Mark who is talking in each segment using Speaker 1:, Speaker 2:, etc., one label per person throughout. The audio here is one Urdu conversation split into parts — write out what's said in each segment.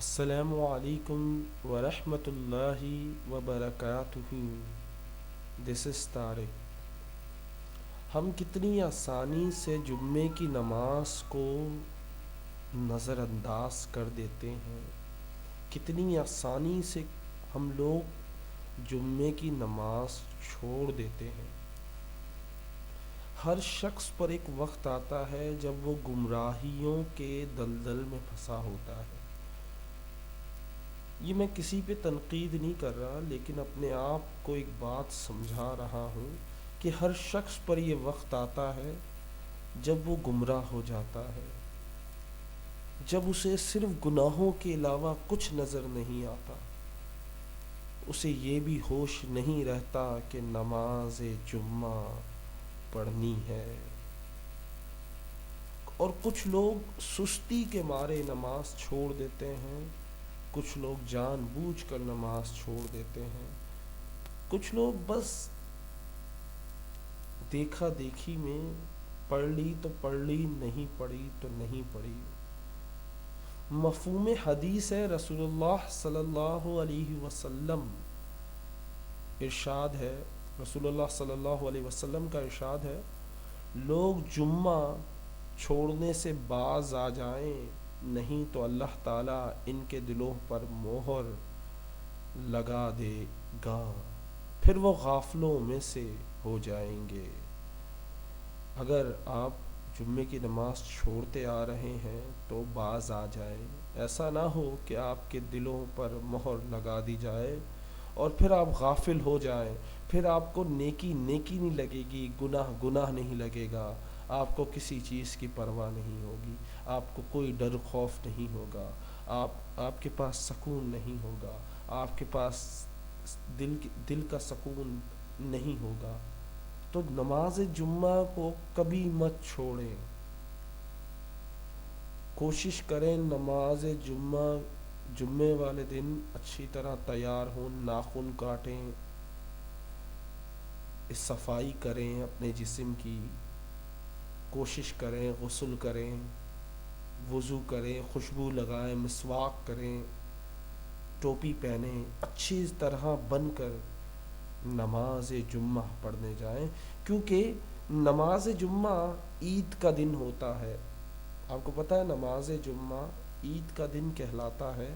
Speaker 1: السلام علیکم ورحمۃ اللہ وبرکاتہ۔ دس از طارق۔ ہم کتنی آسانی سے جمعے کی نماز کو نظر انداز کر دیتے ہیں، کتنی آسانی سے ہم لوگ جمعے کی نماز چھوڑ دیتے ہیں۔ ہر شخص پر ایک وقت آتا ہے جب وہ گمراہیوں کے دلدل میں پھنسا ہوتا ہے۔ یہ میں کسی پہ تنقید نہیں کر رہا، لیکن اپنے آپ کو ایک بات سمجھا رہا ہوں کہ ہر شخص پر یہ وقت آتا ہے جب وہ گمراہ ہو جاتا ہے، جب اسے صرف گناہوں کے علاوہ کچھ نظر نہیں آتا، اسے یہ بھی ہوش نہیں رہتا کہ نماز جمعہ پڑھنی ہے۔ اور کچھ لوگ سستی کے مارے نماز چھوڑ دیتے ہیں، کچھ لوگ جان بوجھ کر نماز چھوڑ دیتے ہیں، کچھ لوگ بس دیکھا دیکھی میں پڑھ لی تو پڑھ لی، نہیں پڑھی تو نہیں پڑھی۔ مفہوم حدیث ہے، رسول اللہ صلی اللہ علیہ وسلم ارشاد ہے، رسول اللہ صلی اللہ علیہ وسلم کا ارشاد ہے، لوگ جمعہ چھوڑنے سے باز آ جائیں، نہیں تو اللہ تعالیٰ ان کے دلوں پر مہر لگا دے گا، پھر وہ غافلوں میں سے ہو جائیں گے۔ اگر آپ جمعے کی نماز چھوڑتے آ رہے ہیں تو باز آ جائیں، ایسا نہ ہو کہ آپ کے دلوں پر مہر لگا دی جائے اور پھر آپ غافل ہو جائیں، پھر آپ کو نیکی نیکی نہیں لگے گی، گناہ گناہ نہیں لگے گا، آپ کو کسی چیز کی پرواہ نہیں ہوگی، آپ کو کوئی ڈر خوف نہیں ہوگا، آپ کے پاس سکون نہیں ہوگا، آپ کے پاس دل کا سکون نہیں ہوگا۔ تو نماز جمعہ کو کبھی مت چھوڑیں، کوشش کریں نماز جمعے والے دن اچھی طرح تیار ہوں، ناخن کاٹیں، صفائی کریں اپنے جسم کی، کوشش کریں غسل کریں، وضو کریں، خوشبو لگائیں، مسواک کریں، ٹوپی پہنیں، اچھی طرح بن کر نماز جمعہ پڑھنے جائیں، کیونکہ نماز جمعہ عید کا دن ہوتا ہے۔ آپ کو پتہ ہے نماز جمعہ عید کا دن کہلاتا ہے،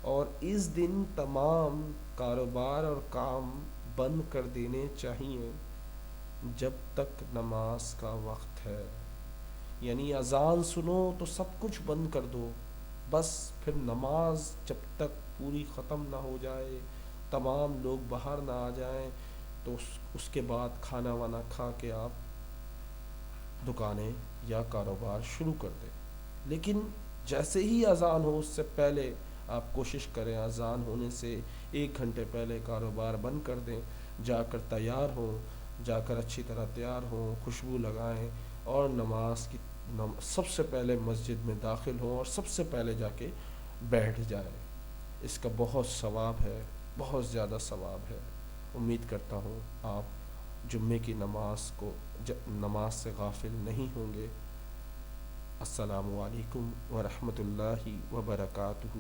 Speaker 1: اور اس دن تمام کاروبار اور کام بند کر دینے چاہیے جب تک نماز کا وقت ہے۔ یعنی اذان سنو تو سب کچھ بند کر دو، بس پھر نماز جب تک پوری ختم نہ ہو جائے، تمام لوگ باہر نہ آ جائیں، تو اس کے بعد کھانا وانا کھا کے آپ دکانیں یا کاروبار شروع کر دیں۔ لیکن جیسے ہی اذان ہو اس سے پہلے آپ کوشش کریں اذان ہونے سے 1 گھنٹے پہلے کاروبار بند کر دیں، جا کر تیار ہوں، جا کر اچھی طرح تیار ہوں، خوشبو لگائیں اور سب سے پہلے مسجد میں داخل ہوں اور سب سے پہلے جا کے بیٹھ جائیں۔ اس کا بہت ثواب ہے، بہت زیادہ ثواب ہے۔ امید کرتا ہوں آپ جمعے کی نماز سے غافل نہیں ہوں گے۔ السلام علیکم ورحمۃ اللہ وبرکاتہ۔